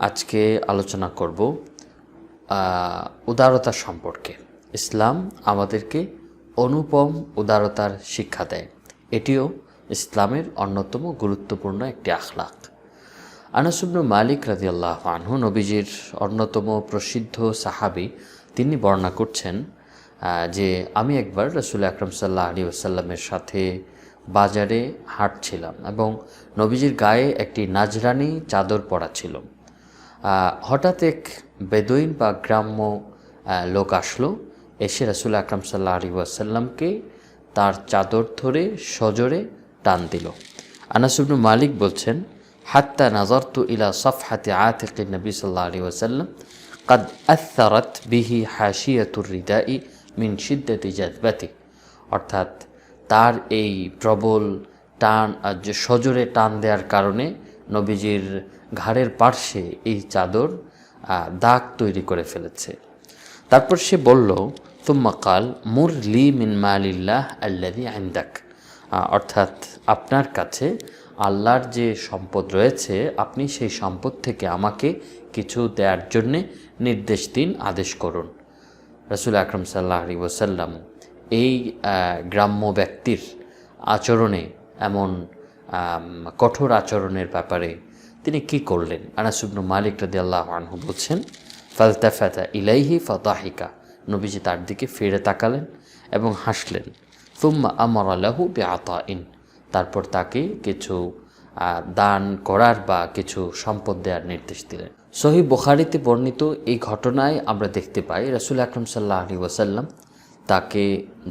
আজকে আলোচনা করব উদারতা সম্পর্কে। ইসলাম আমাদেরকে অনুপম উদারতার শিক্ষা দেয়। এটিও ইসলামের অন্যতম গুরুত্বপূর্ণ একটি আখলাক। আনাস ইবনে মালিক রাদিয়াল্লাহু আনহু, নবীজির অন্যতম প্রসিদ্ধ সাহাবী, তিনি বর্ণনা করছেন যে আমি একবার রাসূল আকরাম সাল্লাল্লাহু আলাইহি ওয়াসাল্লামের সাথে বাজারে হাঁটছিলাম এবং নবীজির গায়ে একটি নাজরানি চাদর পরা ছিল। হঠাৎ এক বেদুইন বা গ্রাম্য লোক আসলো, এসে রাসূল আকরাম সাল্লাল্লাহু আলাইহি ওয়াসাল্লামকে তার চাদর ধরে সজোরে টান দিল। আনাস ইবনে মালিক বলছেন, হাত্তা নাজারতু ইলা সাফহাতি আতিকিন নবী সাল্লাল্লাহু আলাইহি ওয়াসাল্লাম قد أثرت به حاشية الرداء من شدة جذبته। অর্থাৎ তার এই প্রবল টান যে সজোরে টান দেওয়ার কারণে নবীজির ঘাড়ের পার্শ্বে এই চাদর দাগ তৈরি করে ফেলেছে। তারপর সে বলল, তুম্মা কাল মুর লি মিন মালিল্লাহ আল্লাযী ইনদাক, অর্থাৎ আপনার কাছে আল্লাহর যে সম্পদ রয়েছে, আপনি সেই সম্পদ থেকে আমাকে কিছু দেওয়ার জন্যে নির্দেশ দিন, আদেশ করুন। রাসূল আকরাম সাল্লাল্লাহু আলাইহি ওয়াসাল্লাম এই গ্রাম্য ব্যক্তির আচরণে, এমন কঠোর আচরণের ব্যাপারে তিনি কি করলেন? আনাস ইবনে মালিক রাদিয়াল্লাহু আনহু বলছেন, ফালতাফাতা ইলাইহি ফাদাহিকা, নবীজি তার দিকে ফিরে তাকালেন এবং হাসলেন। সুম্মা আমারা লাহু বিআতাইন, তারপর তাকে কিছু দান করার বা কিছু সম্পদ দেওয়ার নির্দেশ দিলেন। সহিহ বুখারীতে বর্ণিত এই ঘটনায় আমরা দেখতে পাই রাসূল আকরাম সাল্লাল্লাহু আলাইহি ওয়াসাল্লাম তাকে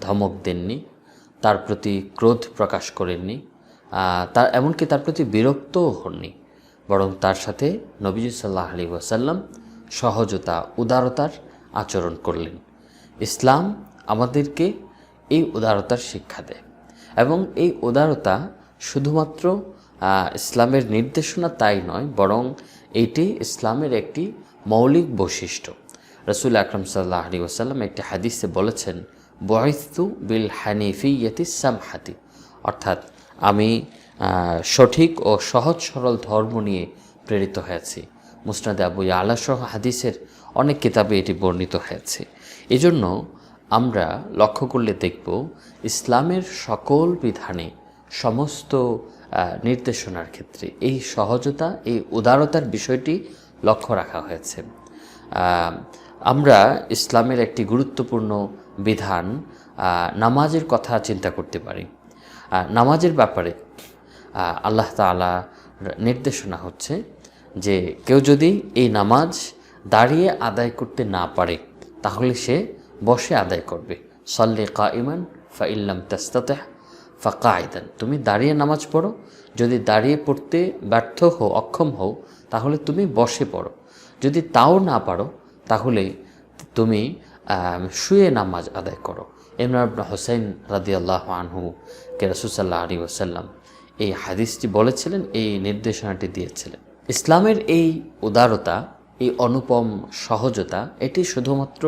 ধমক দেননি, তার প্রতি ক্রোধ প্রকাশ করেননি, এমনকি তার প্রতি বিরক্তও হননি, বরং তার সাথে নবীজি সাল্লাল্লাহু আলাইহি ওয়াসাল্লাম সহজতা, উদারতার আচরণ করলেন। ইসলাম আমাদেরকে এই উদারতার শিক্ষা দেয় এবং এই উদারতা শুধুমাত্র ইসলামের নির্দেশনা তাই নয়, বরং এটি ইসলামের একটি মৌলিক বৈশিষ্ট্য। রাসূল আকরাম সাল্লাল্লাহু আলাইহি ওয়াসাল্লাম একটি হাদিসে বলেছেন, বুইসতু বিল হানিফিয়্যাতি সামহাতি, অর্থাৎ আমি সঠিক ও সহজ সরল ধর্ম নিয়ে প্রেরিত হয়েছি। মুসনাদে আবু ইয়ালা সহ হাদিসের অনেক কিতাবে এটি বর্ণিত হয়েছে। এজন্য আমরা লক্ষ্য করলে দেখব ইসলামের সকল বিধানে, সমস্ত নির্দেশনার ক্ষেত্রে এই সহজতা, এই উদারতার বিষয়টি লক্ষ্য রাখা হয়েছে। আমরা ইসলামের একটি গুরুত্বপূর্ণ বিধান নামাজের কথা চিন্তা করতে পারি। নামাজের ব্যাপারে আল্লাহ তাআলা নির্দেশনা হচ্ছে যে কেউ যদি এই নামাজ দাঁড়িয়ে আদায় করতে না পারে, তাহলে সে বসে আদায় করবে। সাল্লি কাইমান ফাইল্লাম তাস্তাতিহ ফাকাইদান, তুমি দাঁড়িয়ে নামাজ পড়ো, যদি দাঁড়িয়ে পড়তে ব্যর্থ হও, অক্ষম হও, তাহলে তুমি বসে পড়ো। যদি তাও না পারো, তাহলে তুমি শুয়ে নামাজ আদায় করো। ইমরান ইবনে হুসাইন রাদিয়াল্লাহু আনহু কে রাসূল সাল্লাল্লাহু আলাইহি ওয়াসাল্লাম এই হাদিসটি বলেছিলেন, এই নির্দেশনাটি দিয়েছিলেন। ইসলামের এই উদারতা, এই অনুপম সহজতা, এটি শুধুমাত্র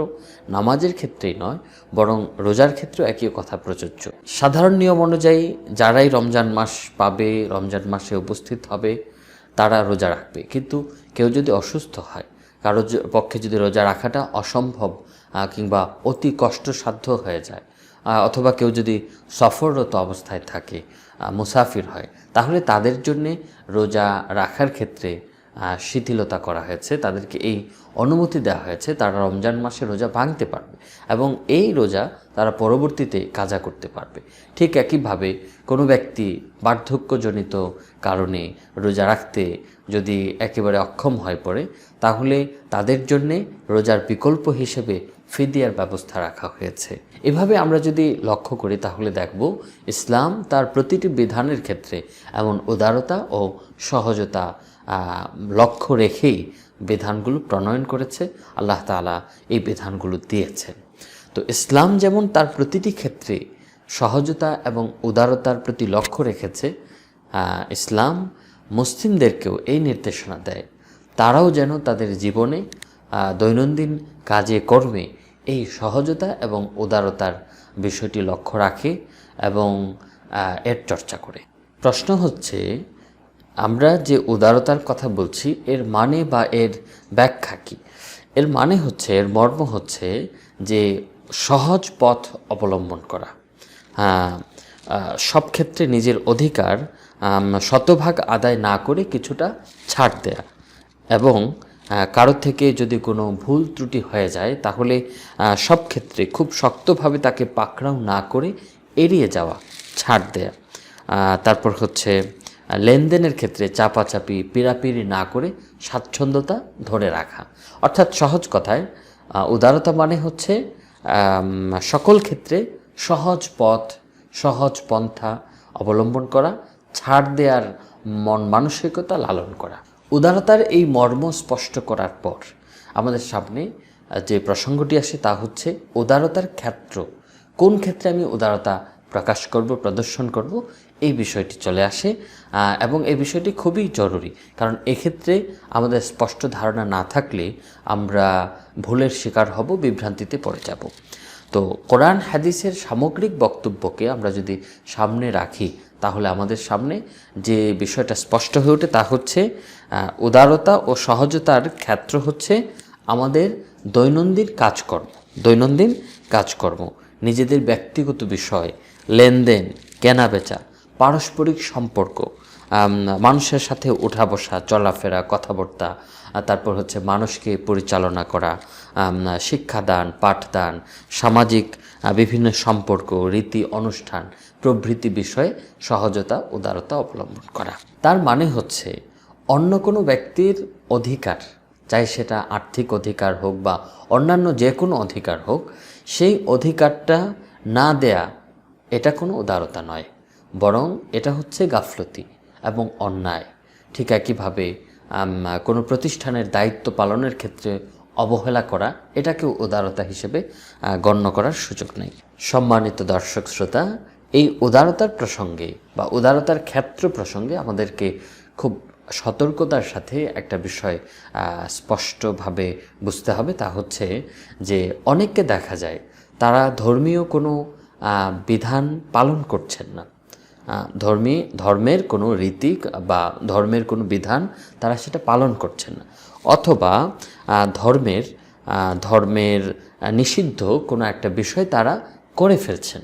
নামাজের ক্ষেত্রেই নয়, বরং রোজার ক্ষেত্রেও একই কথা প্রযোজ্য। সাধারণ নিয়ম অনুযায়ী যারাই রমজান মাস পাবে, রমজান মাসে উপস্থিত হবে, তারা রোজা রাখবে। কিন্তু কেউ যদি অসুস্থ হয়, কারোর পক্ষে যদি রোজা রাখাটা অসম্ভব কিংবা অতি কষ্টসাধ্য হয়ে যায়, অথবা কেউ যদি সফররত অবস্থায় থাকে, মুসাফির হয়, তাহলে তাদের জন্যে রোজা রাখার ক্ষেত্রে শিথিলতা করা হয়েছে, তাদেরকে এই অনুমতি দেওয়া হয়েছে, তারা রমজান মাসে রোজা ভাঙতে পারবে এবং এই রোজা তারা পরবর্তীতে কাজা করতে পারবে। ঠিক একইভাবে কোনো ব্যক্তি বার্ধক্যজনিত কারণে রোজা রাখতে যদি একেবারে অক্ষম হয়ে পড়ে, তাহলে তাদের জন্যে রোজার বিকল্প হিসেবে ফিদিয়ার ব্যবস্থা রাখা হয়েছে। এভাবে আমরা যদি লক্ষ্য করি, তাহলে দেখব ইসলাম তার প্রতিটি বিধানের ক্ষেত্রে এমন উদারতা ও সহজতা লক্ষ্য রেখেই বিধানগুলো প্রণয়ন করেছে। আল্লাহ তাআলা এই বিধানগুলো দিয়েছেন। তো ইসলাম যেমন তার প্রতিটি ক্ষেত্রে সহজতা এবং উদারতার প্রতি লক্ষ্য রেখেছে, ইসলাম মুসলিমদেরকেও এই নির্দেশনা দেয় তারাও যেন তাদের জীবনে, দৈনন্দিন কাজে কর্মে এই সহজতা এবং উদারতার বিষয়টি লক্ষ্য রাখে এবং এর চর্চা করে। প্রশ্ন হচ্ছে, আমরা যে উদারতার কথা বলছি এর মানে বা এর ব্যাখ্যা কী? এর মানে হচ্ছে, এর মর্ম হচ্ছে যে সহজ পথ অবলম্বন করা, সব ক্ষেত্রে নিজের অধিকার শতভাগ আদায় না করে কিছুটা ছাড় দেয়া, এবং কারোর থেকে যদি কোনো ভুল ত্রুটি হয়ে যায় তাহলে সব ক্ষেত্রে খুব শক্তভাবে তাকে পাকড়াও না করে এড়িয়ে যাওয়া, ছাড় দেয়া। তারপর হচ্ছে লেনদেনের ক্ষেত্রে চাপাচাপি পিড়াপিড়ি না করে স্বাচ্ছন্দ্যতা ধরে রাখা। অর্থাৎ সহজ কথায় উদারতা মানে হচ্ছে সকল ক্ষেত্রে সহজ পথ, সহজ পন্থা অবলম্বন করা, ছাড় দেওয়ার মন মানসিকতা লালন করা। উদারতার এই মর্ম স্পষ্ট করার পর আমাদের সামনে যে প্রসঙ্গটি আসে তা হচ্ছে উদারতার ক্ষেত্র, কোন ক্ষেত্রে আমি উদারতা প্রকাশ করব, প্রদর্শন করব, এই বিষয়টি চলে আসে। এবং এই বিষয়টি খুবই জরুরি, কারণ এক্ষেত্রে আমাদের স্পষ্ট ধারণা না থাকলে আমরা ভুলের শিকার হব, বিভ্রান্তিতে পড়ে যাব। তো কোরআন হাদিসের সামগ্রিক বক্তব্যকে আমরা যদি সামনে রাখি তাহলে আমাদের সামনে যে বিষয়টা স্পষ্ট হয়ে ওঠে তা হচ্ছে উদারতা ও সহজতার ক্ষেত্র হচ্ছে আমাদের দৈনন্দিন কাজকর্ম, নিজেদের ব্যক্তিগত বিষয়, লেনদেন, কেনাবেচা, পারস্পরিক সম্পর্ক, মানুষের সাথে ওঠা বসা, চলাফেরা, কথাবার্তা, তারপর হচ্ছে মানুষকে পরিচালনা করা, শিক্ষাদান, পাঠদান, সামাজিক বিভিন্ন সম্পর্ক, রীতি অনুষ্ঠান প্রভৃতি বিষয়ে সহজতা, উদারতা অবলম্বন করা। তার মানে হচ্ছে অন্য কোনো ব্যক্তির অধিকার, চাই সেটা আর্থিক অধিকার হোক বা অন্যান্য যে কোনো অধিকার হোক, সেই অধিকারটা না দেয়া এটা কোনো উদারতা নয়, বরং এটা হচ্ছে গাফলতি এবং অন্যায়। ঠিক একইভাবে কোনো প্রতিষ্ঠানের দায়িত্ব পালনের ক্ষেত্রে অবহেলা করা, এটাকেও উদারতা হিসেবে গণ্য করার সুযোগ নেই। সম্মানিত দর্শক শ্রোতা, এই উদারতার প্রসঙ্গে বা উদারতার ক্ষেত্র প্রসঙ্গে আমাদেরকে খুব সতর্কতার সাথে একটা বিষয় স্পষ্টভাবে বুঝতে হবে, তা হচ্ছে যে অনেককে দেখা যায় তারা ধর্মীয় কোনো বিধান পালন করছেন না, ধর্মের কোনো রীতি বা ধর্মের কোনো বিধান তারা সেটা পালন করছেন না, অথবা ধর্মের নিষিদ্ধ কোনো একটা বিষয় তারা করে ফেলছেন,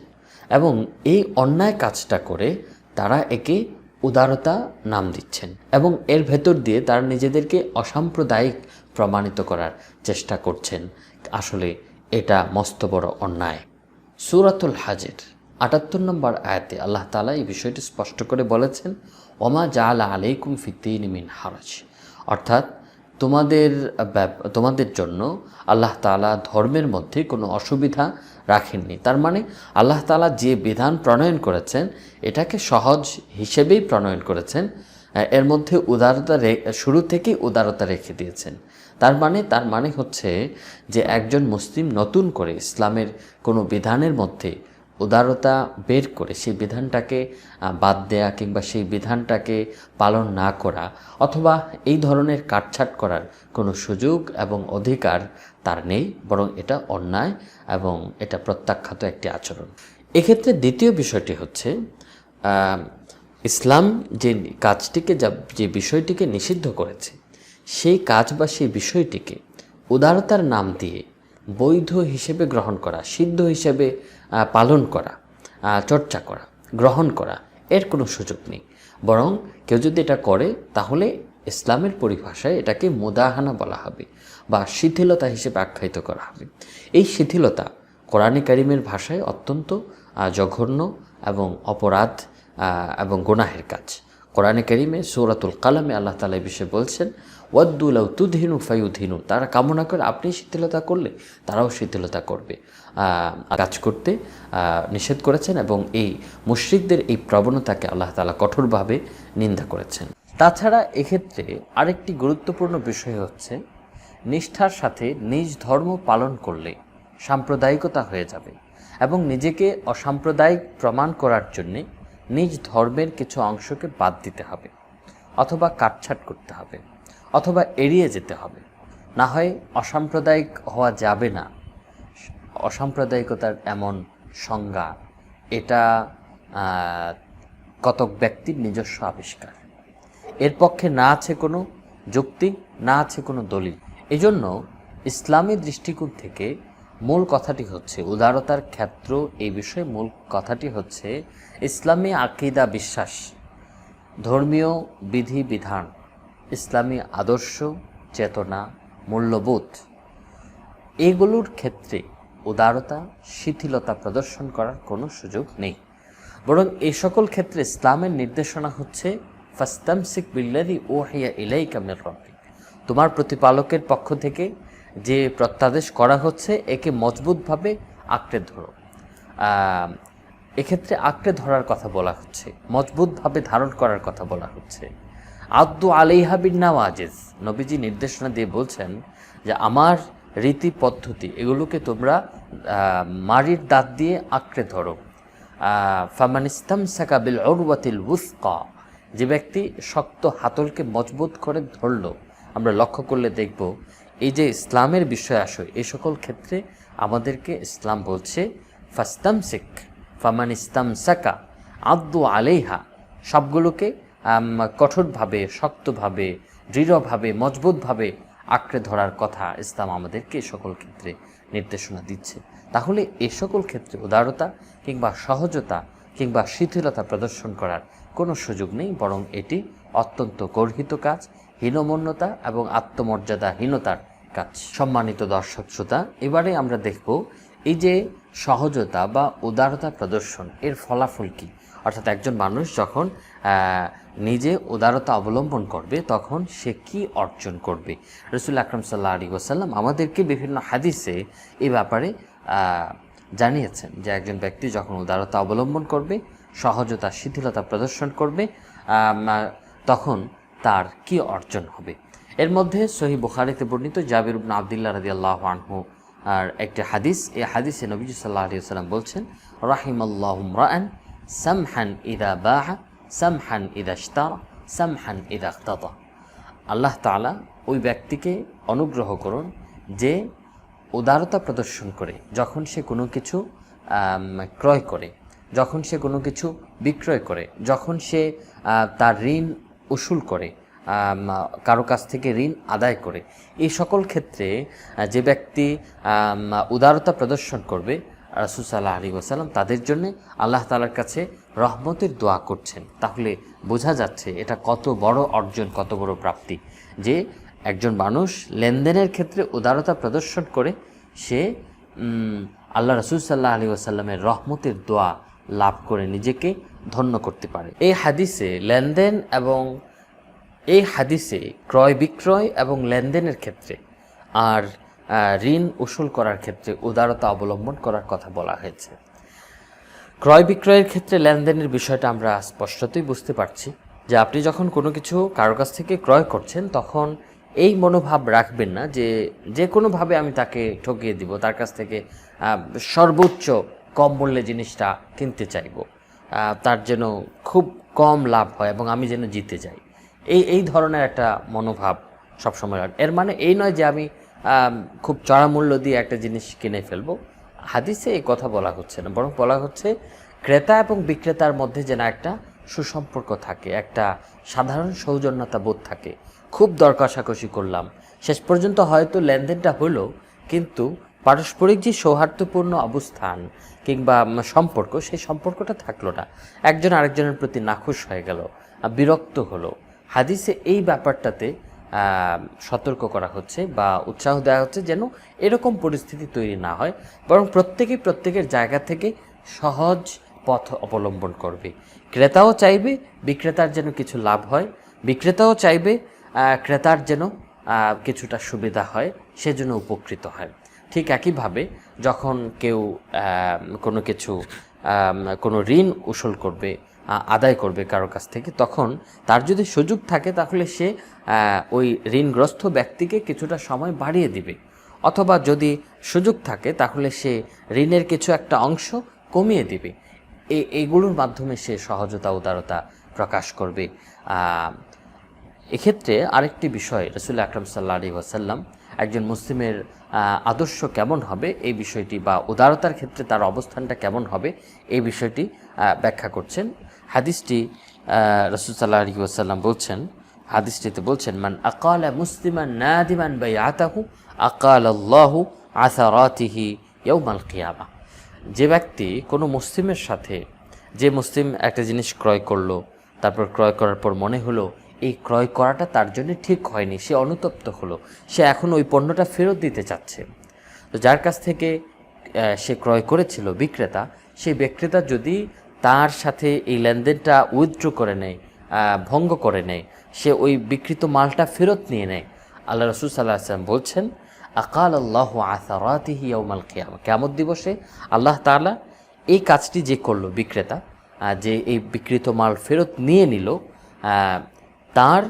এবং এই অন্যায় কাজটা করে তারা একে উদারতা নাম দিচ্ছেন এবং এর ভেতর দিয়ে তারা নিজেদেরকে অসাম্প্রদায়িক প্রমাণিত করার চেষ্টা করছেন। আসলে এটা মস্ত বড় অন্যায়। সূরাতুল হাজের ৭৮ নম্বর আয়াতে আল্লাহ তাআলা এই বিষয়টি স্পষ্ট করে বলেছেন, ওমা জাআলা আলাইকুম ফিদ্দীন মিন হারাজ, অর্থাৎ তোমাদের জন্য আল্লাহ তাআলা ধর্মের মধ্যে কোনো অসুবিধা রাখেননি। তার মানে আল্লাহ তাআলা যে বিধান প্রণয়ন করেছেন এটাকে সহজ হিসেবেই প্রণয়ন করেছেন, এর মধ্যে উদারতা শুরু থেকেই উদারতা রেখে দিয়েছেন। তার মানে হচ্ছে যে একজন মুসলিম নতুন করে ইসলামের কোনো বিধানের মধ্যে উদারতা বের করে সেই বিধানটাকে বাদ দেয়া কিংবা সেই বিধানটাকে পালন না করা অথবা এই ধরনের কাটছাঁট করার কোনো সুযোগ এবং অধিকার তার নেই, বরং এটা অন্যায় এবং এটা প্রত্যাখ্যাত একটি আচরণ। এক্ষেত্রে দ্বিতীয় বিষয়টি হচ্ছে ইসলাম যে বিষয়টিকে নিষিদ্ধ করেছে সেই কাজ বা সেই বিষয়টিকে উদারতার নাম দিয়ে বৈধ হিসেবে গ্রহণ করা, সিদ্ধ হিসেবে পালন করা, চর্চা করা, গ্রহণ করা, এর কোনো সুযোগ নেই। বরং কেউ যদি এটা করে তাহলে ইসলামের পরিভাষায় এটাকে মুদাহানা বলা হবে বা শিথিলতা হিসেবে আখ্যায়িত করা হবে। এই শিথিলতা কোরআনে কারিমের ভাষায় অত্যন্ত জঘন্য এবং অপরাধ এবং গুনাহের কাজ। কোরআনে কারিমে সূরাতুল কালামে আল্লাহ তাআলা এই বিষয়ে বলছেন, ওয়াদ্দু লাউ তুদহিনু ফায়ুদহিনু, তারা কামনা করে আপনি শিথিলতা করলে তারাও শিথিলতা করবে, কাজ করতে নিষেধ করেছেন এবং এই মুশরিকদের এই প্রবণতাকে আল্লাহ তাআলা কঠোরভাবে নিন্দা করেছেন। তাছাড়া এক্ষেত্রে আরেকটি গুরুত্বপূর্ণ বিষয় হচ্ছে নিষ্ঠার সাথে নিজ ধর্ম পালন করলে সাম্প্রদায়িকতা হয়ে যাবে এবং নিজেকে অসাম্প্রদায়িক প্রমাণ করার জন্যে নিজ ধর্মের কিছু অংশকে বাদ দিতে হবে অথবা কাটছাঁট করতে হবে অথবা এড়িয়ে যেতে হবে, না হয় অসাম্প্রদায়িক হওয়া যাবে না। অসাম্প্রদায়িকতার এমন সংজ্ঞা, এটা কতক ব্যক্তির নিজস্ব আবিষ্কার। এর পক্ষে না আছে কোনো যুক্তি, না আছে কোনো দলিল। এজন্য ইসলামী দৃষ্টিকোণ থেকে মূল কথাটি হচ্ছে, উদারতার ক্ষেত্র এই বিষয়ে মূল কথাটি হচ্ছে ইসলামী আকীদা, বিশ্বাস, ধর্মীয় বিধি বিধান, ইসলামী আদর্শ, চেতনা, মূল্যবোধ, এগুলোর ক্ষেত্রে উদারতা, শিথিলতা প্রদর্শন করার কোনো সুযোগ নেই। বরং এই সকল ক্ষেত্রে ইসলামের নির্দেশনা হচ্ছে ফাস্তামসিক বিল্লাযী উহিয়া ইলাইকা মির রাব্বিক, তোমার প্রতিপালকের পক্ষ থেকে যে প্রত্যাদেশ করা হচ্ছে একে মজবুতভাবে আঁকড়ে ধরো। এক্ষেত্রে আঁকড়ে ধরার কথা বলা হচ্ছে, মজবুতভাবে ধারণ করার কথা বলা হচ্ছে। আদ্দু আলাইহা বিন্নাওয়াজিজ, নবীজি নির্দেশনা দিয়ে বলছেন যে আমার রীতি পদ্ধতি এগুলোকে তোমরা মারির দাঁত দিয়ে আঁকড়ে ধরো। ফামান ইসতামসাকা বিল উরওয়াতিল উসকা, যে ব্যক্তি শক্ত হাতলকে মজবুত করে ধরল। আমরা লক্ষ্য করলে দেখব এই যে ইসলামের বিষয় আসে এই সকল ক্ষেত্রে আমাদেরকে ইসলাম বলছে ফাস্তামসিক, ফামান ইসতামসাকা, আদ্দু আলাইহা, সবগুলোকে কঠোরভাবে, শক্তভাবে, দৃঢ়ভাবে, মজবুতভাবে আঁকড়ে ধরার কথা ইসলাম আমাদেরকে এ সকল ক্ষেত্রে নির্দেশনা দিচ্ছে। তাহলে এ সকল ক্ষেত্রে উদারতা কিংবা সহজতা কিংবা শিথিলতা প্রদর্শন করার কোনো সুযোগ নেই, বরং এটি অত্যন্ত গর্হিত কাজ, হীনমন্যতা এবং আত্মমর্যাদাহীনতার কাজ। সম্মানিত দর্শক শ্রোতা, এবারে আমরা দেখব এই যে সহজতা বা উদারতা প্রদর্শন এর ফলাফল কী, অর্থাৎ একজন মানুষ যখন নিজে উদারতা অবলম্বন করবে তখন সে কি অর্জন করবে। রাসূল আকরাম সাল্লাল্লাহু আলাইহি ওয়াসাল্লাম আমাদেরকে বিভিন্ন হাদিসে এই ব্যাপারে জানিয়েছেন যে একজন ব্যক্তি যখন উদারতা অবলম্বন করবে, সহজতা, শিথিলতা প্রদর্শন করবে, তখন তার কি অর্জন হবে। এর মধ্যে সহিহ বুখারীতে বর্ণিত জাবির ইবনে আব্দুল্লাহ রাদিয়াল্লাহু আনহু আর একটি হাদিস, এই হাদিসে নবীজি সাল্লাল্লাহু আলাইহি ওয়াসাল্লাম বলছেন রাহিমাল্লাহু ইমরাআন সামহান ইযা বাআ সামহান ইযা ইশতারা সামহান ইযা ইক্তাতা, আল্লাহ তাআলা ওই ব্যক্তিকে অনুগ্রহ করুন যে উদারতা প্রদর্শন করে যখন সে কোনো কিছু ক্রয় করে, যখন সে কোনো কিছু বিক্রয় করে, যখন সে তার ঋণ উসুল করে, কারো কাছ থেকে ঋণ আদায় করে। এই সকল ক্ষেত্রে যে ব্যক্তি উদারতা প্রদর্শন করবে, রাসূল সাল্লাল্লাহু আলাইহি ওয়াসাল্লাম তাদের জন্য আল্লাহ তাআলার কাছে রহমতের দোয়া করছেন। তাহলে বোঝা যাচ্ছে এটা কত বড় অর্জন, কত বড় প্রাপ্তি যে একজন মানুষ লেনদেনের ক্ষেত্রে উদারতা প্রদর্শন করে সে আল্লাহ রাসূল সাল্লাল্লাহু আলাইহি ওয়াসাল্লামের রহমতের দোয়া লাভ করে নিজেকে ধন্য করতে পারে। এই হাদিসে লেনদেন এবং এই হাদিসে ক্রয় বিক্রয় এবং লেনদেনের ক্ষেত্রে আর ঋণ উসুল করার ক্ষেত্রে উদারতা অবলম্বন করার কথা বলা হয়েছে। ক্রয় বিক্রয়ের ক্ষেত্রে লেনদেনের বিষয়টা আমরা স্পষ্টতই বুঝতে পারছি যে আপনি যখন কোনো কিছু কারোর কাছ থেকে ক্রয় করছেন তখন এই মনোভাব রাখবেন না যে যে কোনোভাবে আমি তাকে ঠকিয়ে দিব, তার কাছ থেকে সর্বোচ্চ কম মূল্যে জিনিসটা কিনতে চাইব, তার যেন খুব কম লাভ হয় এবং আমি যেন জিতে যাই। এই ধরনের একটা মনোভাব সবসময়। এর মানে এই নয় যে আমি খুব চড়া মূল্য দিয়ে একটা জিনিস কিনে ফেলবো। হাদিসে এই কথা বলা হচ্ছে না, বরং বলা হচ্ছে ক্রেতা এবং বিক্রেতার মধ্যে যেন একটা সুসম্পর্ক থাকে, একটা সাধারণ সৌজন্যতা বোধ থাকে। খুব দর কষাকষি করলাম, শেষ পর্যন্ত হয়তো লেনদেনটা হলো, কিন্তু পারস্পরিক যে সৌহার্দ্যপূর্ণ অবস্থান কিংবা সম্পর্ক, সেই সম্পর্কটা থাকলো না, একজন আরেকজনের প্রতি নাখুশ হয়ে গেল, বিরক্ত হলো। হাদিসে এই ব্যাপারটাতে সতর্ক করা হচ্ছে বা উৎসাহ দেওয়া হচ্ছে যেন এরকম পরিস্থিতি তৈরি না হয়, বরং প্রত্যেকেই প্রত্যেকের জায়গা থেকে সহজ পথ অবলম্বন করবে। ক্রেতাও চাইবে বিক্রেতার যেন কিছু লাভ হয়, বিক্রেতাও চাইবে ক্রেতার যেন কিছুটা সুবিধা হয়, সেজন্য উপকৃত হয়। ঠিক একইভাবে যখন কেউ কোনো কিছু কোনো ঋণ উসুল করবে, আদায় করবে কারোর কাছ থেকে, তখন তার যদি সুযোগ থাকে তাহলে সে ওই ঋণগ্রস্ত ব্যক্তিকে কিছুটা সময় বাড়িয়ে দিবে, অথবা যদি সুযোগ থাকে তাহলে সে ঋণের কিছু একটা অংশ কমিয়ে দিবে। এইগুলোর মাধ্যমে সে সহজতা, উদারতা প্রকাশ করবে। এক্ষেত্রে আরেকটি বিষয়, রাসূল আকরাম সাল্লাল্লাহু আলাইহি ওয়াসাল্লাম একজন মুসলিমের আদর্শ কেমন হবে এই বিষয়টি, বা উদারতার ক্ষেত্রে তার অবস্থানটা কেমন হবে এই বিষয়টি ব্যাখ্যা করছেন। হাদিসটি রাসূল সাল্লাল্লাহু আলাইহি ওয়াসাল্লাম বলছেন হাদিসটিতে বলছেন, মান আকালা মুসলিমান নাদিমান বাইআতাহু আকালাল্লাহু আসারাতিহি ইয়াউমাল কিয়ামা। যে ব্যক্তি কোনো মুসলিমের সাথে, যে মুসলিম একটা জিনিস ক্রয় করলো, তারপর ক্রয় করার পর মনে হলো এই ক্রয় করাটা তার জন্য ঠিক হয়নি, সে অনুতপ্ত হলো, সে এখন ওই পণ্যটা ফেরত দিতে চাচ্ছে। তো যার কাছ থেকে সে ক্রয় করেছিল বিক্রেতা, সেই বিক্রেতা যদি তার সাথে এই লেনদেনটা উইথড্র করে নেয়, ভঙ্গ করে নেয়, সে ওই বিকৃত মালটা ফেরত নিয়ে নেয়, আল্লাহ রাসূল সাল্লাল্লাহু আলাইহি ওয়াসাল্লাম বলছেন, আকালাল্লাহু আসারাতিহি ইয়াউমাল কিয়ামা, কিয়ামত দিবসে আল্লাহ তাআলা এই কাজটি যে করলো বিক্রেতা, যে এই বিকৃত মাল ফেরত নিয়ে নিল, তার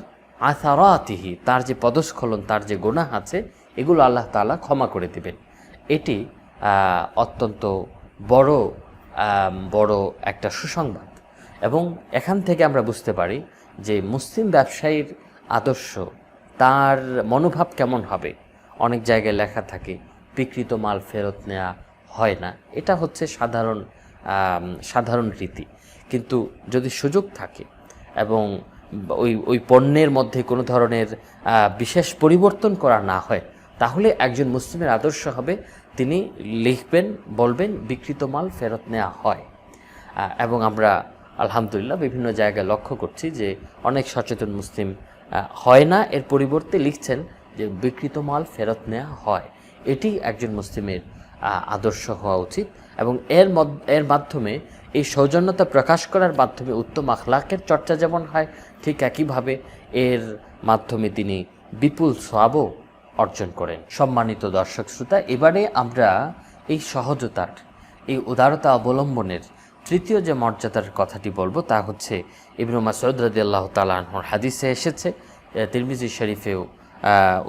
আসারাতিহি, তার যে পদস্খলন, তার যে গুনাহ আছে, এগুলো আল্লাহ তাআলা ক্ষমা করে দিবেন। এটি অত্যন্ত বড় একটা সুসংবাদ। এবং এখান থেকে আমরা বুঝতে পারি যে মুসলিম ব্যবসায়ীর আদর্শ, তার মনোভাব কেমন হবে। অনেক জায়গায় লেখা থাকে বিকৃত মাল ফেরত নেওয়া হয় না, এটা হচ্ছে সাধারণ রীতি। কিন্তু যদি সুযোগ থাকে এবং ওই পণ্যের মধ্যে কোনো ধরনের বিশেষ পরিবর্তন করা না হয়, তাহলে একজন মুসলিমের আদর্শ হবে তিনি লিখবেন, বলবেন বিকৃত মাল ফেরত নেওয়া হয়। এবং আমরা আলহামদুলিল্লাহ বিভিন্ন জায়গায় লক্ষ্য করছি যে অনেক সচেতন মুসলিম হয় না, এর পরিবর্তে লিখছেন যে বিকৃত মাল ফেরত নেওয়া হয়। এটি একজন মুসলিমের আদর্শ হওয়া উচিত। এবং এর মাধ্যমে, এই সৌজন্যতা প্রকাশ করার মাধ্যমে উত্তম আখলাকের চর্চা যেমন হয়, ঠিক একইভাবে এর মাধ্যমে তিনি বিপুল সওয়াবও অর্জন করেন। সম্মানিত দর্শক শ্রোতা, এবারে আমরা এই সহজতার, এই উদারতা অবলম্বনের তৃতীয় যে মর্যাদার কথাটি বলবো, তা হচ্ছে ইবনে মাসউদ রাদিয়াল্লাহু তাআলা আনহুর হাদিসে এসেছে, তিরমিজি শরীফেও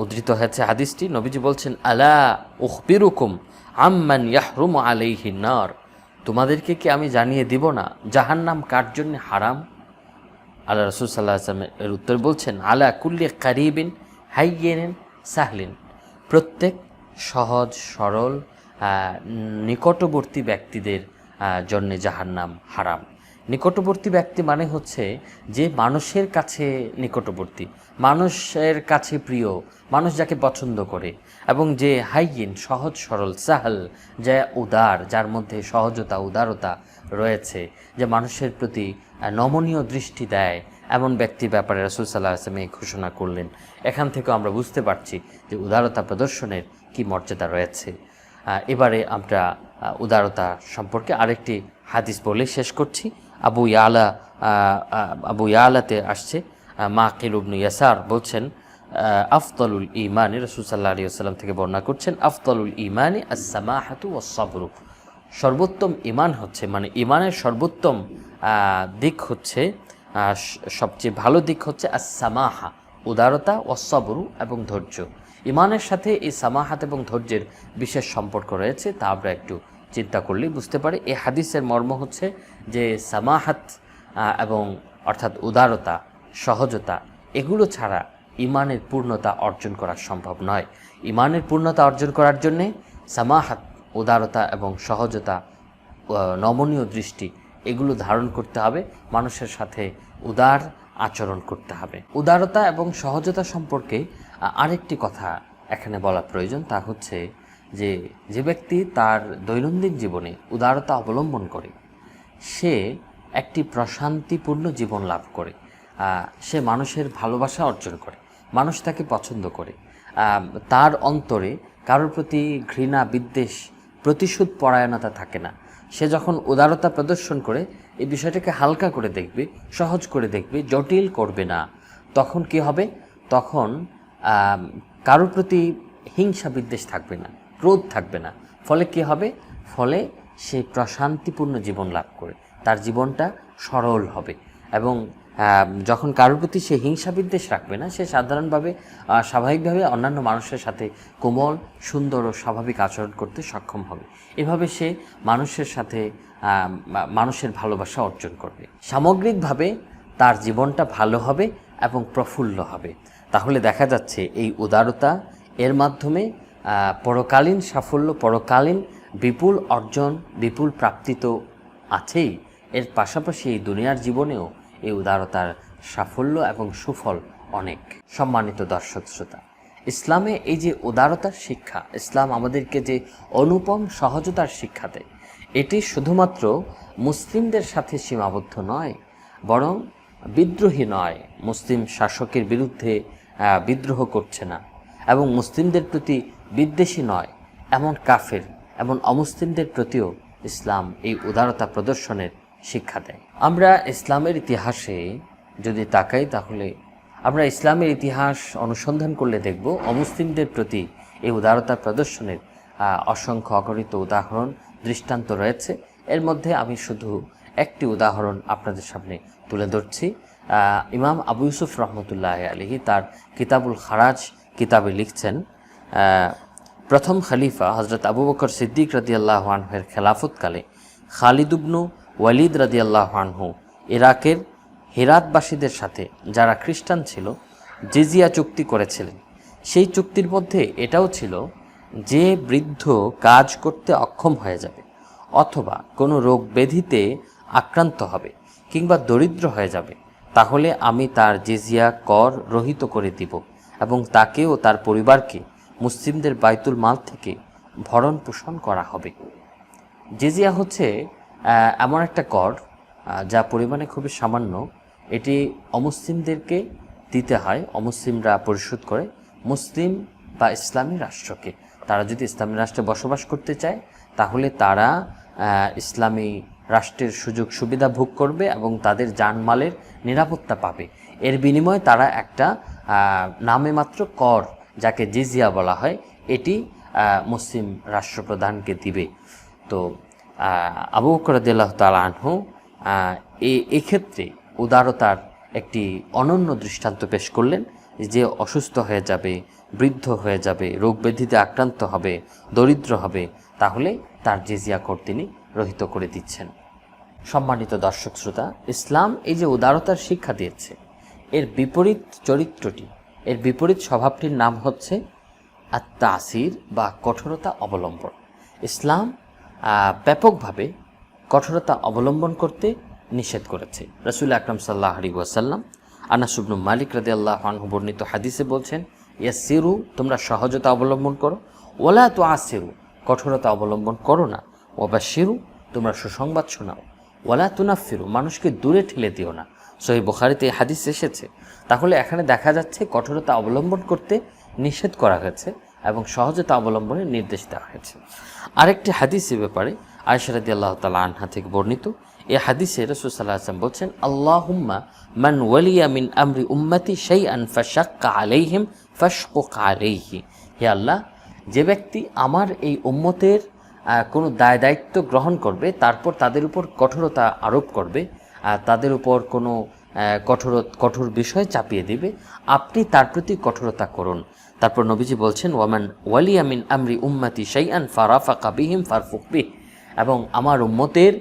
উদ্ধৃত হয়েছে হাদিসটি। নবীজি বলছেন, আলা উখবিরুকুম আম্মান ইয়াহরুমু আলাইহিন নার, তোমাদেরকে কি আমি জানিয়ে দিব না জাহান্নাম কার জন্য হারাম? আল্লাহ রাসূল সাল্লাল্লাহু আলাইহি ওয়াসাল্লাম এর উত্তর বলছেন, আলা কুল্লি কারিবিন হাইয়িন সাহলিন, প্রত্যেক সহজ সরল নিকটবর্তী ব্যক্তিদের জন্যে জাহান্নাম হারাম। নিকটবর্তী ব্যক্তি মানে হচ্ছে যে মানুষের কাছে নিকটবর্তী, মানুষের কাছে প্রিয়, মানুষ যাকে পছন্দ করে, এবং যে হাইয়িন সহজ সরল, সাহল যা উদার, যার মধ্যে সহজতা উদারতা রয়েছে, যে মানুষের প্রতি নমনীয় দৃষ্টি দেয়, এমন ব্যক্তির ব্যাপারে রাসূল সাল্লাল্লাহু আলাইহি ওয়াসাল্লাম এই ঘোষণা করলেন। এখান থেকে আমরা বুঝতে পারছি যে উদারতা প্রদর্শনের কি মর্যাদা রয়েছে। এবারে আমরা উদারতা সম্পর্কে আরেকটি হাদিস বলে শেষ করছি। আবু ইয়ালাতে আসছে, মাকিল ইবনে ইয়াসার বলছেন, আফদালুল ঈমানি, রাসূল সাল্লাল্লাহু আলাইহি ওয়াসাল্লাম থেকে বর্ণনা করছেন, আফদালুল ঈমানি আস-সামাহাতু ওয়াস-সাবরু, সর্বোত্তম ঈমান হচ্ছে, মানে ঈমানের সর্বোত্তম দিক হচ্ছে, সবচেয়ে ভালো দিক হচ্ছে আস-সামাহা, উদারতা, ওয়াস-সাবরু, এবং ধৈর্য। ঈমানের সাথে এই সামাহাত এবং ধৈর্যের বিশেষ সম্পর্ক রয়েছে, তা আমরা একটু চিন্তা করলেই বুঝতে পারি। এই হাদিসের মর্ম হচ্ছে যে সামাহাত এবং অর্থাৎ উদারতা, সহজতা, এগুলো ছাড়া ঈমানের পূর্ণতা অর্জন করা সম্ভব নয়। ঈমানের পূর্ণতা অর্জন করার জন্যে সামাহাত, উদারতা এবং সহজতা, নমনীয় দৃষ্টি, এগুলো ধারণ করতে হবে, মানুষের সাথে উদার আচরণ করতে হবে। উদারতা এবং সহজতা সম্পর্কে আরেকটি কথা এখানে বলা প্রয়োজন, তা হচ্ছে যে ব্যক্তি তার দৈনন্দিন জীবনে উদারতা অবলম্বন করে, সে একটি প্রশান্তিপূর্ণ জীবন লাভ করে, সে মানুষের ভালোবাসা অর্জন করে, মানুষ তাকে পছন্দ করে, তার অন্তরে কারোর প্রতি ঘৃণা, বিদ্বেষ, প্রতিশোধ পরায়ণতা থাকে না। সে যখন উদারতা প্রদর্শন করে এই বিষয়টাকে হালকা করে দেখবে, সহজ করে দেখবে, জটিল করবে না, তখন কি হবে? তখন কারোর প্রতি হিংসা বিদ্বেষ থাকবে না, ক্রোধ থাকবে না। ফলে কি হবে? ফলে সে প্রশান্তিপূর্ণ জীবন লাভ করে, তার জীবনটা সরল হবে। এবং যখন কারোর প্রতি সে হিংসা বিদ্বেষ রাখবে না, সে সাধারণভাবে স্বাভাবিকভাবে অন্যান্য মানুষের সাথে কোমল, সুন্দর ও স্বাভাবিক আচরণ করতে সক্ষম হবে। এভাবে সে মানুষের সাথে মানুষের ভালোবাসা অর্জন করবে। সামগ্রিকভাবে তার জীবনটা ভালো হবে এবং প্রফুল্ল হবে। তাহলে দেখা যাচ্ছে এই উদারতা, এর মাধ্যমে পরকালীন সাফল্য, পরকালীন বিপুল অর্জন, বিপুল প্রাপ্তি তো আছেই, এর পাশাপাশি এই দুনিয়ার জীবনেও এই উদারতার সাফল্য এবং সুফল অনেক। সম্মানিত দর্শক শ্রোতা, ইসলামে এই যে উদারতার শিক্ষা, ইসলাম আমাদেরকে যে অনুপম সহজতার শিক্ষা দেয়, এটি শুধুমাত্র মুসলিমদের সাথে সীমাবদ্ধ নয়, বরং বিদ্রোহী নয়, মুসলিম শাসকের বিরুদ্ধে বিদ্রোহ করছে না, এবং মুসলিমদের প্রতি বিদ্বেষী নয় এমন কাফের, এমন অমুসলিমদের প্রতিও ইসলাম এই উদারতা প্রদর্শনের শিক্ষা দেয়। আমরা ইসলামের ইতিহাসে যদি তাকাই, তাহলে আমরা ইসলামের ইতিহাস অনুসন্ধান করলে দেখব অমুসলিমদের প্রতি এই উদারতা প্রদর্শনের অসংখ্য অগণিত উদাহরণ, দৃষ্টান্ত রয়েছে। এর মধ্যে আমি শুধু একটি উদাহরণ আপনাদের সামনে তুলে ধরছি। ইমাম আবু ইউসুফ রহমতুল্লাহ আলাইহি তার কিতাবুল খারাজ কিতাবে লিখছেন, প্রথম খলিফা হজরত আবু বকর সিদ্দিক রাদিয়াল্লাহু আনহুর খেলাফতকালে খালিদ ইবনু ওয়ালিদ রাদিয়াল্লাহু আনহু ইরাকের হেরাতবাসীদের সাথে, যারা খ্রিস্টান ছিল, জিজিয়া চুক্তি করেছিলেন। সেই চুক্তির মধ্যে এটাও ছিল যে বৃদ্ধ কাজ করতে অক্ষম হয়ে যাবে, অথবা কোনো রোগ ব্যাধিতে আক্রান্ত হবে, কিংবা দরিদ্র হয়ে যাবে, তাহলে আমি তার জিজিয়া কর রহিত করে দিব, এবং তাকে ও তার পরিবারকে মুসলিমদের বাইতুল মাল থেকে ভরণ পোষণ করা হবে। জিজিয়া হচ্ছে এমন একটা কর যা পরিমাণে খুবই সামান্য। এটি অমুসলিমদেরকে দিতে হয়, অমুসলিমরা পরিশোধ করে মুসলিম বা ইসলামী রাষ্ট্রকে। তারা যদি ইসলামী রাষ্ট্রে বসবাস করতে চায়, তাহলে তারা ইসলামী রাষ্ট্রের সুযোগ সুবিধা ভোগ করবে এবং তাদের জানমালের নিরাপত্তা পাবে। এর বিনিময়ে তারা একটা নামে মাত্র কর, যাকে জিজিয়া বলা হয়, এটি মুসলিম রাষ্ট্রপ্রধানকে দিবে। তো আবু বকর রাদিয়াল্লাহু তাআলা আনহু এক্ষেত্রে উদারতার একটি অনন্য দৃষ্টান্ত পেশ করলেন, যে অসুস্থ হয়ে যাবে, বৃদ্ধ হয়ে যাবে, রোগ ব্যাধিতে আক্রান্ত হবে, দরিদ্র হবে, তাহলে তার জিজিয়া কর তিনি রহিত করে দিচ্ছেন। সম্মানিত দর্শক শ্রোতা, ইসলাম এই যে উদারতার শিক্ষা দিয়েছে, এর বিপরীত চরিত্রটি, এর বিপরীত স্বভাবটির নাম হচ্ছে আত-তাসির বা কঠোরতা অবলম্বন। ইসলাম ব্যাপকভাবে কঠোরতা অবলম্বন করতে নিষেধ করেছে। রাসূল আকরাম সাল্লাল্লাহু আলাইহি ওয়াসাল্লাম আনাস ইবনে মালিক রাদিয়াল্লাহু আনহু বর্ণিত হাদিসে বলছেন, ইয়াসিরু, তোমরা সহজতা অবলম্বন করো, ওয়ালা তুআসিরু, কঠোরতা অবলম্বন করো না, ওয়াবাশশিরু, তোমরা সুসংবাদ শোনাও, ওয়ালা তুনাফিরু, মানুষকে দূরে ঠেলে দিও না। সহিহ বুখারীতে এই হাদিস এসেছে। তাহলে এখানে দেখা যাচ্ছে কঠোরতা অবলম্বন করতে নিষেধ করা হয়েছে এবং সহজতা অবলম্বনের নির্দেশ দেওয়া হয়েছে। আরেকটি হাদিসের ব্যাপারে আয়েশা রাদিয়াল্লাহু তাআলা আনহা থেকে বর্ণিত, এই হাদিসে রাসূল সাল্লাল্লাহু আলাইহি ওয়াসাল্লাম বলছেন, আল্লাহুম্মা মান ওয়ালিয়া মিন আমরি উম্মতি শাইআন ফাশাক্কা আলাইহিম ফাশকুক আলাইহি, হে আল্লাহ, যে ব্যক্তি আমার এই উম্মতের কোনো দায় দায়িত্ব গ্রহণ করবে, তারপর তাদের উপর কঠোরতা আরোপ করবে, তাদের উপর কোনো কঠোর বিষয় চাপিয়ে দিবে, আপনি তার প্রতি কঠোরতা করুন। তারপর নবীজি বলছেন, ওয়ামান ওয়ালিয়া মিন আমরি উম্মতি শাইআন ফারাফাকা বিহিম ফারফুক বিহ, এবং আমার উম্মতের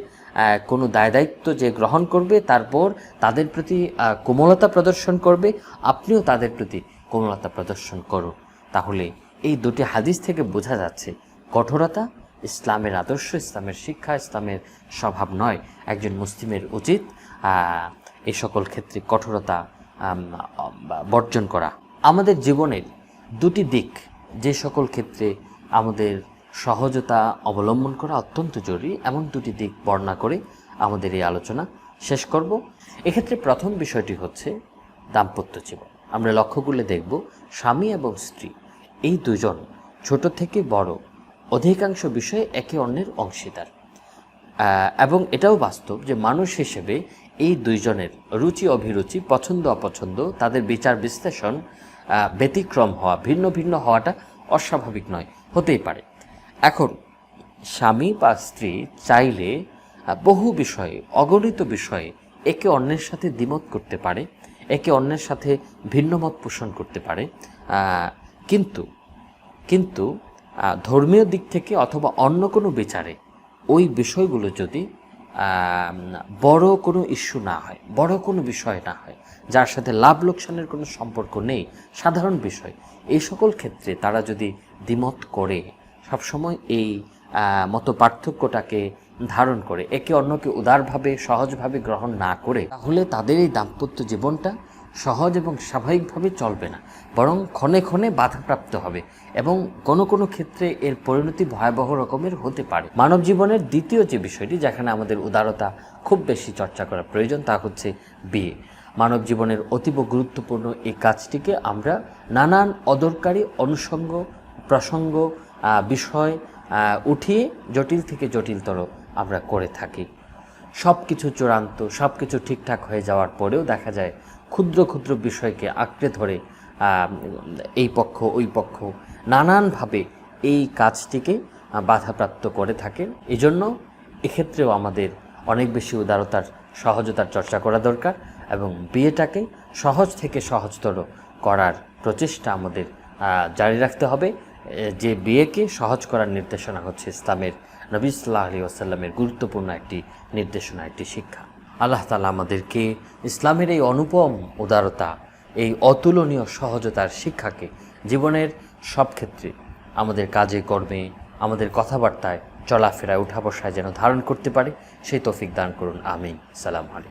কোনো দায় দায়িত্ব যে গ্রহণ করবে, তারপর তাদের প্রতি কোমলতা প্রদর্শন করবে, আপনিও তাদের প্রতি কোমলতা প্রদর্শন করুন। তাহলে এই দুটি হাদিস থেকে বোঝা যাচ্ছে কঠোরতা ইসলামের আদর্শ, ইসলামের শিক্ষা, ইসলামের স্বভাব নয়। একজন মুসলিমের উচিত এই সকল ক্ষেত্রে কঠোরতা বর্জন করা। আমাদের জীবনের দুটি দিক, যে সকল ক্ষেত্রে আমাদের সহজতা অবলম্বন করা অত্যন্ত জরুরি, এমন দুটি দিক বর্ণনা করে আমাদের এই আলোচনা শেষ করব। এক্ষেত্রে প্রথম বিষয়টি হচ্ছে দাম্পত্য জীবন। আমরা লক্ষ্য করলে দেখব স্বামী এবং স্ত্রী এই দুজন ছোট থেকে বড় অধিকাংশ বিষয়ে একে অন্যের অংশীদার, এবং এটাও বাস্তব যে মানুষ হিসেবে এই দুইজনের রুচি অভিরুচি, পছন্দ অপছন্দ, তাদের বিচার বিশ্লেষণ ব্যতিক্রম হওয়া, ভিন্ন ভিন্ন হওয়াটা অস্বাভাবিক নয়, হতেই পারে। এখন স্বামী বা স্ত্রী চাইলে বহু বিষয়ে, অগণিত বিষয়ে একে অন্যের সাথে দ্বিমত করতে পারে, একে অন্যের সাথে ভিন্ন মত পোষণ করতে পারে, কিন্তু ধর্মীয় দিক থেকে অথবা অন্য কোনো বিচারে ওই বিষয়গুলো যদি বড় কোনো ইস্যু না হয়, বড় কোনো বিষয় না হয়, যার সাথে লাভ লোকসানের কোনো সম্পর্ক নেই, সাধারণ বিষয়, এই সকল ক্ষেত্রে তারা যদি দ্বিমত করে, সবসময় এই মত পার্থক্যটাকে ধারণ করে একে অন্যকে উদারভাবে সহজভাবে গ্রহণ না করে, তাহলে তাদের এই দাম্পত্য জীবনটা সহজ এবং স্বাভাবিকভাবে চলবে না, বরং ক্ষণে ক্ষণে বাধাপ্রাপ্ত হবে এবং কোনো কোনো ক্ষেত্রে এর পরিণতি ভয়াবহ রকমের হতে পারে। মানব জীবনের দ্বিতীয় যে বিষয়টি যেখানে আমাদের উদারতা খুব বেশি চর্চা করা প্রয়োজন তা হচ্ছে বিয়ে। মানব জীবনের অতীব গুরুত্বপূর্ণ এই কাজটিকে আমরা নানান অদরকারি অনুষঙ্গ প্রসঙ্গ বিষয় উঠিয়ে জটিল থেকে জটিলতর আমরা করে থাকি। সব কিছু চূড়ান্ত, সব কিছু ঠিকঠাক হয়ে যাওয়ার পরেও দেখা যায় ক্ষুদ্র ক্ষুদ্র বিষয়কে আঁকড়ে ধরে এই পক্ষ ওই পক্ষ নানানভাবে এই কাজটিকে বাধাপ্রাপ্ত করে থাকেন। এজন্য এক্ষেত্রেও আমাদের অনেক বেশি উদারতার সহজতার চর্চা করা দরকার এবং বিয়েটাকে সহজ থেকে সহজতর করার প্রচেষ্টা আমাদের জারি রাখতে হবে। যে বিয়েকে সহজ করার নির্দেশনা হচ্ছে ইসলামের নবী সাল্লাল্লাহু আলাইহি ওয়াসাল্লামের গুরুত্বপূর্ণ একটি নির্দেশনা, একটি শিক্ষা। আল্লাহ তাআলা আমাদেরকে ইসলামের এই অনুপম উদারতা, এই অতুলনীয় সহজতার শিক্ষাকে জীবনের সব ক্ষেত্রে আমাদের কাজে কর্মে, আমাদের কথাবার্তায়, চলাফেরায়, উঠা বসায় যেন ধারণ করতে পারে সেই তৌফিক দান করুন। আমিন। সালামু আলাইকুম।